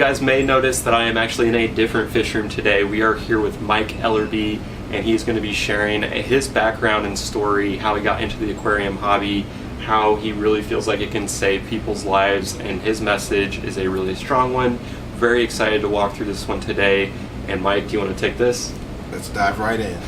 guys may notice that I am actually in a different fish room today. We are here with Mike Ellerby, and he's going to be sharing his background and story, how he got into the aquarium hobby, how he really feels like it can save people's lives, and his message is a really strong one. Very excited to walk through this one today. And Mike, do you want to take this? Let's dive right in.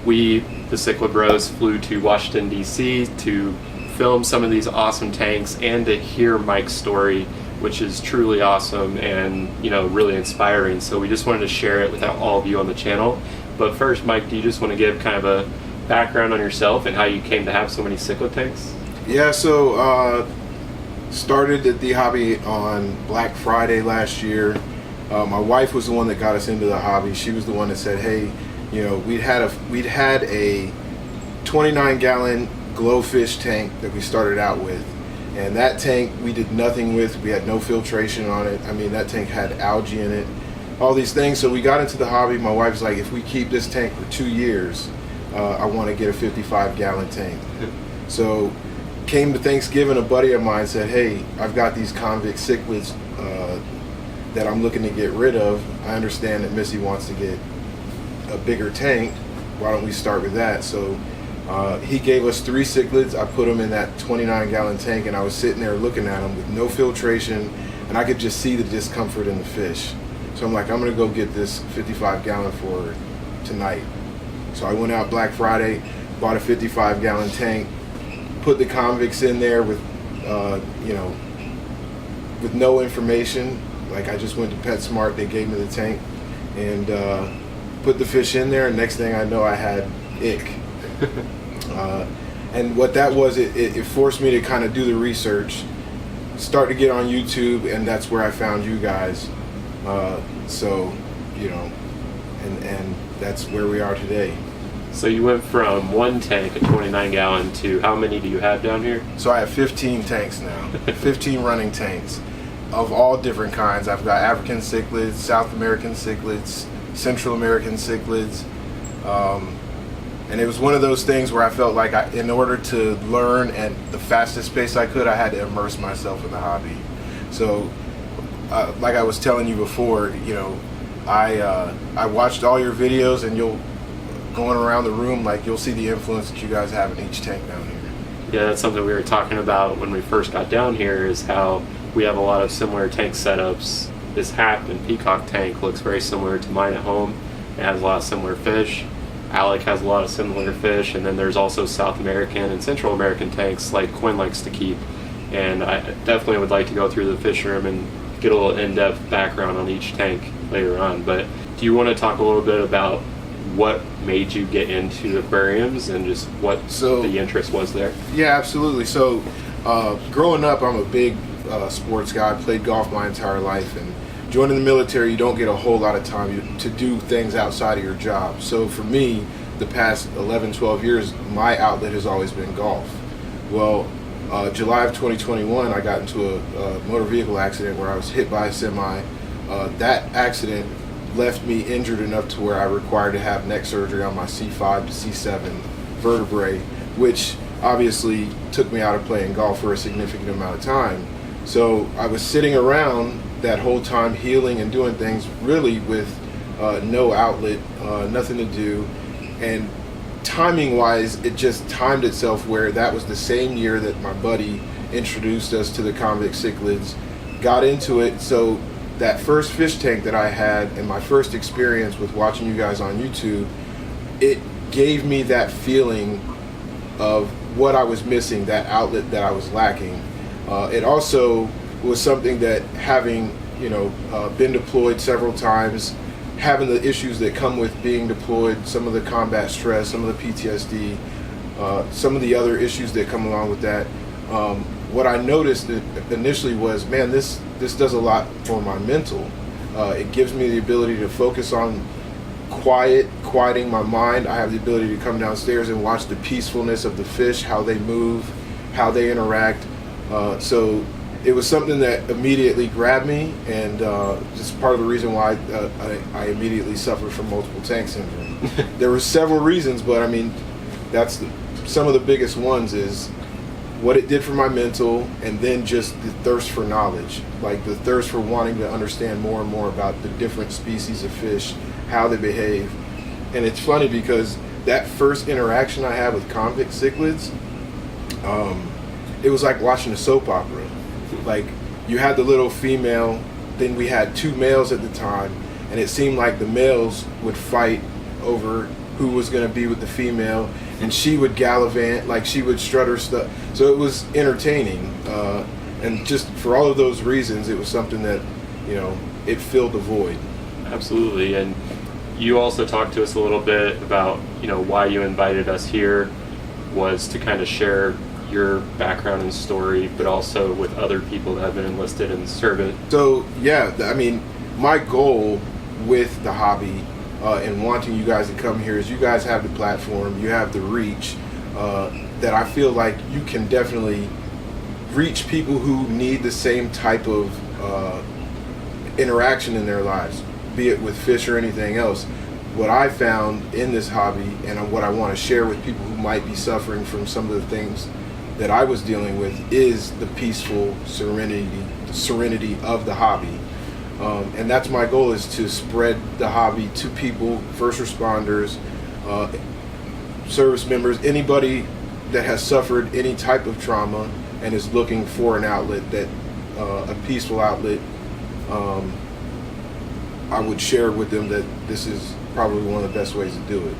We, the Cichlid Bros, flew to Washington, D.C. to film some of these awesome tanks and to hear Mike's story, which is truly awesome and, you know, really inspiring. So we just wanted to share it with all of you on the channel. But first, Mike, do you just want to give kind of a background on yourself and how you came to have so many Cichlid tanks? Yeah, so started the hobby on Black Friday last year. My wife was the one that got us into the hobby. She was the one that said, hey, you know, we'd had a 29-gallon glowfish tank that we started out with, and that tank we did nothing with. We had no filtration on it. I mean, that tank had algae in it, all these things. So we got into the hobby. My wife's like, if we keep this tank for 2 years, I want to get a 55-gallon tank. So came to Thanksgiving, a buddy of mine said, hey, I've got these convict cichlids that I'm looking to get rid of. I understand that Missy wants to get a bigger tank. Why don't we start with that? So he gave us 3 cichlids. I put them in that 29-gallon tank, and I was sitting there looking at them with no filtration, and I could just see the discomfort in the fish. So I'm like, I'm gonna go get this 55-gallon for tonight. So I went out Black Friday, bought a 55-gallon tank, put the convicts in there with, you know, with no information. Like, I just went to PetSmart, they gave me the tank, and put the fish in there, and next thing I know, I had ick. And what that was, it forced me to kind of do the research, start to get on YouTube, and that's where I found you guys. So, you know, and that's where we are today. So you went from one tank, a 29-gallon, to how many do you have down here? So I have 15 tanks now, 15 running tanks of all different kinds. I've got African cichlids, South American cichlids, Central American cichlids. And it was one of those things where I felt like in order to learn at the fastest pace I could, I had to immerse myself in the hobby. So, like I was telling you before, you know, I watched all your videos, and going around the room, like, you'll see the influence that you guys have in each tank down here. Yeah, that's something we were talking about when we first got down here, is how we have a lot of similar tank setups. This Hat and Peacock tank looks very similar to mine at home. It has a lot of similar fish. Alec has a lot of similar fish, and then there's also South American and Central American tanks like Quinn likes to keep. And I definitely would like to go through the fish room and get a little in-depth background on each tank later on. But do you want to talk a little bit about what made you get into aquariums and just what the interest was there? Yeah, absolutely. So growing up, I'm a big sports guy. I played golf my entire life, and joining the military, you don't get a whole lot of time to do things outside of your job. So for me, the past 11, 12 years, my outlet has always been golf. Well, July of 2021, I got into a motor vehicle accident where I was hit by a semi. That accident left me injured enough to where I required to have neck surgery on my C5 to C7 vertebrae, which obviously took me out of playing golf for a significant amount of time. So I was sitting around that whole time healing and doing things really with no outlet, nothing to do. And timing wise, it just timed itself where that was the same year that my buddy introduced us to the convict cichlids, got into it. So that first fish tank that I had and my first experience with watching you guys on YouTube, it gave me that feeling of what I was missing, that outlet that I was lacking. It also was something that, having, you know, been deployed several times, having the issues that come with being deployed, some of the combat stress, some of the PTSD, some of the other issues that come along with that, what I noticed initially was, man, this does a lot for my mental. It gives me the ability to focus on quieting my mind. I have the ability to come downstairs and watch the peacefulness of the fish, how they move, how they interact. So it was something that immediately grabbed me, and just part of the reason why I immediately suffered from multiple tank syndrome. There were several reasons, but I mean, that's some of the biggest ones is what it did for my mental, and then just the thirst for knowledge, like the thirst for wanting to understand more and more about the different species of fish, how they behave. And it's funny because that first interaction I had with convict cichlids, it was like watching a soap opera. Like, you had the little female, then we had two males at the time, and it seemed like the males would fight over who was going to be with the female, and she would gallivant, like she would strut her stuff. So it was entertaining, and just for all of those reasons, it was something that, you know, it filled the void. Absolutely. And you also talked to us a little bit about, you know, why you invited us here was to kind of share your background and story, but also with other people that have been enlisted in the service. So yeah, I mean, my goal with the hobby and wanting you guys to come here is you guys have the platform, you have the reach, that I feel like you can definitely reach people who need the same type of interaction in their lives, be it with fish or anything else. What I found in this hobby, and what I want to share with people who might be suffering from some of the things that I was dealing with, is the peaceful serenity of the hobby. And that's my goal, is to spread the hobby to people, first responders, service members, anybody that has suffered any type of trauma and is looking for an outlet, that a peaceful outlet. I would share with them that this is probably one of the best ways to do it.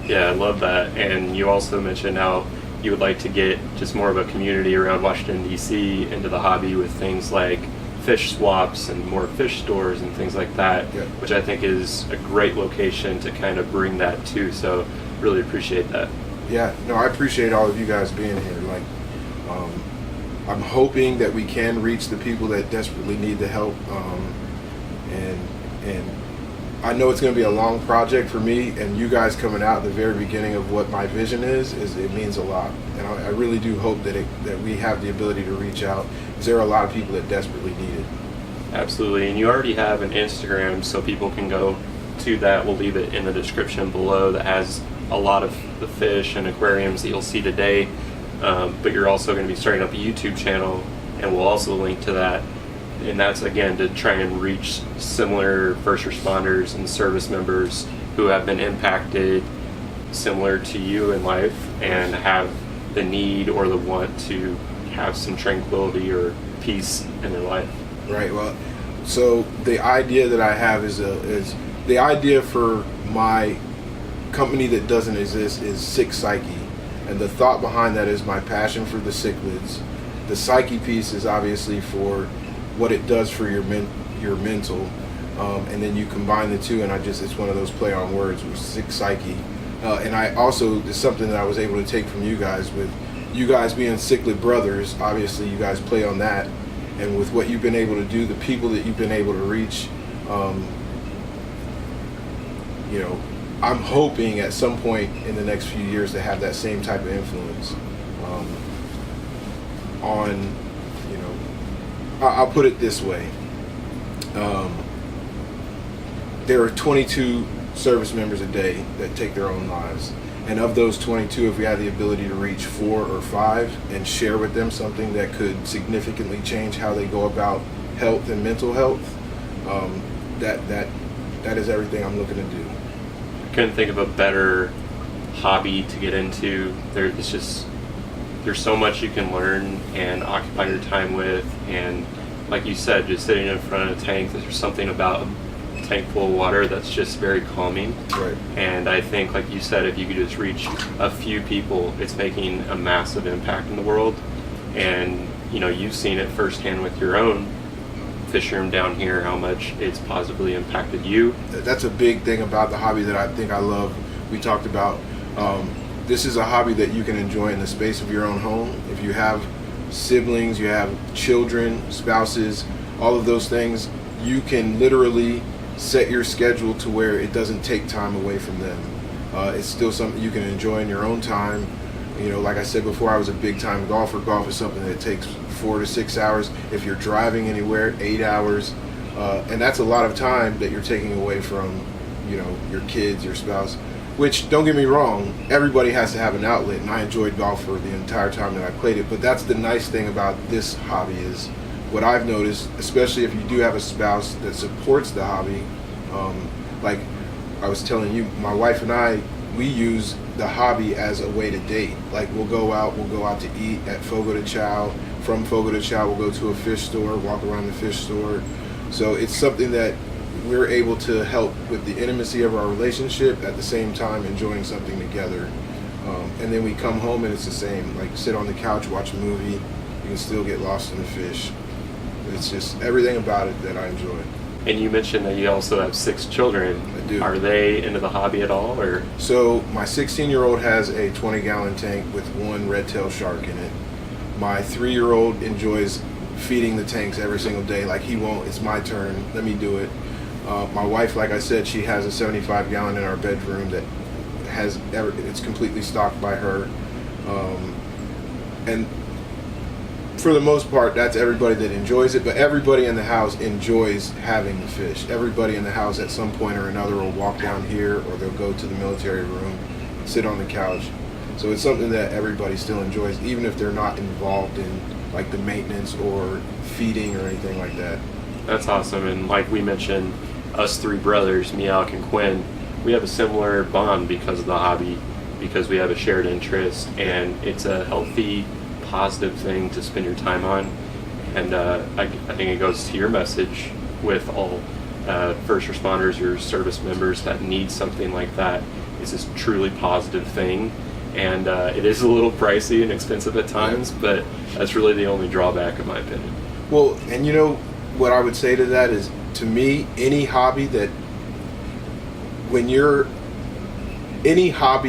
Yeah, I love that. And you also mentioned how you would like to get just more of a community around Washington, D.C. into the hobby with things like fish swaps and more fish stores and things like that, Yeah. which I think is a great location to kind of bring that to. So really appreciate that. Yeah, no, I appreciate all of you guys being here. Like, I'm hoping that we can reach the people that desperately need the help. And I know it's going to be a long project for me, and you guys coming out at the very beginning of what my vision is it means a lot. And I really do hope that we have the ability to reach out, because there are a lot of people that desperately need it. Absolutely. And you already have an Instagram, so people can go to that. We'll leave it in the description below, that has a lot of the fish and aquariums that you'll see today. But you're also going to be starting up a YouTube channel, and we'll also link to that. And that's, again, to try and reach similar first responders and service members who have been impacted similar to you in life and have the need or the want to have some tranquility or peace in their life. Right. Well, so the idea that I have is the idea for my company that doesn't exist is Sick Psyche, and the thought behind that is my passion for the cichlids. The psyche piece is obviously for what it does for your mental, and then you combine the two, and it's one of those play on words with Sick Psyche. And I also, it's something that I was able to take from you guys, with you guys being Cichlid brothers. Obviously you guys play on that, and with what you've been able to do, the people that you've been able to reach, you know, I'm hoping at some point in the next few years to have that same type of influence on, you know, I'll put it this way. There are 22 service members a day that take their own lives. And of those 22, if we have the ability to reach 4 or 5 and share with them something that could significantly change how they go about health and mental health, that is everything I'm looking to do. I couldn't think of a better hobby to get into. There's so much you can learn and occupy your time with, and like you said, just sitting in front of a tank, there's something about a tank full of water that's just very calming. Right. And I think, like you said, if you could just reach a few people, it's making a massive impact in the world. And you know, you've seen it firsthand with your own fish room down here, how much it's positively impacted you. That's a big thing about the hobby that I think I love. We talked about this is a hobby that you can enjoy in the space of your own home. If you have siblings, you have children, spouses, all of those things, you can literally set your schedule to where it doesn't take time away from them. It's still something you can enjoy in your own time. You know, like I said before, I was a big time golfer. Golf is something that takes 4 to 6 hours. If you're driving anywhere, 8 hours. And that's a lot of time that you're taking away from, you know, your kids, your spouse. Which, don't get me wrong, everybody has to have an outlet, and I enjoyed golf for the entire time that I played it. But that's the nice thing about this hobby is what I've noticed, especially if you do have a spouse that supports the hobby. Like I was telling you, my wife and I, we use the hobby as a way to date. Like we'll go out to eat at Fogo de Chao. From Fogo de Chao, we'll go to a fish store, walk around the fish store. So it's something that we're able to help with the intimacy of our relationship, at the same time enjoying something together. And then we come home and it's the same. Like sit on the couch, watch a movie, you can still get lost in the fish. It's just everything about it that I enjoy. And you mentioned that you also have 6 children. I do. Are they into the hobby at all, or? So my 16-year-old has a 20-gallon tank with 1 red-tailed shark in it. My 3-year-old enjoys feeding the tanks every single day. Like he won't, it's my turn, let me do it. My wife, like I said, she has a 75-gallon in our bedroom that it's completely stocked by her. And for the most part, that's everybody that enjoys it, but everybody in the house enjoys having the fish. Everybody in the house at some point or another will walk down here, or they'll go to the military room, sit on the couch. So it's something that everybody still enjoys, even if they're not involved in like the maintenance or feeding or anything like that. That's awesome. And like we mentioned, us 3 brothers, me, Alec, and Quinn, we have a similar bond because of the hobby, because we have a shared interest, and it's a healthy, positive thing to spend your time on. And I think it goes to your message with all first responders or service members that need something like that. It's this truly positive thing, and it is a little pricey and expensive at times, but that's really the only drawback in my opinion. Well, and you know what I would say to that is, to me, any hobby,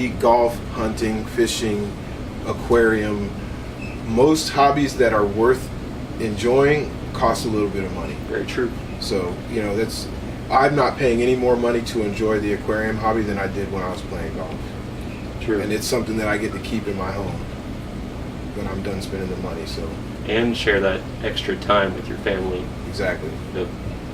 golf, hunting, fishing, aquarium, most hobbies that are worth enjoying cost a little bit of money. Very true. So, you know, I'm not paying any more money to enjoy the aquarium hobby than I did when I was playing golf. True. And it's something that I get to keep in my home when I'm done spending the money. So. And share that extra time with your family. Exactly. Yep.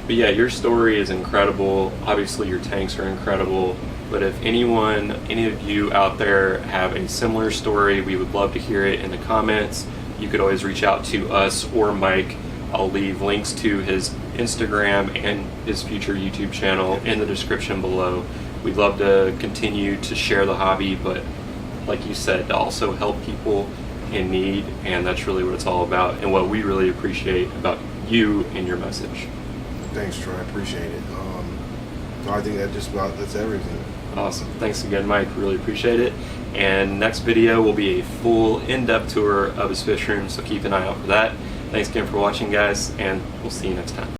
But yeah, your story is incredible. Obviously your tanks are incredible. But if any of you out there have a similar story, we would love to hear it in the comments. You could always reach out to us or Mike. I'll leave links to his Instagram and his future YouTube channel in the description below. We'd love to continue to share the hobby, but like you said, to also help people in need, and that's really what it's all about, and what we really appreciate about you and your message. Thanks, Troy. I appreciate it. I think that's everything. Awesome. Thanks again, Mike. Really appreciate it. And next video will be a full in-depth tour of his fish room, so keep an eye out for that. Thanks again for watching, guys, and we'll see you next time.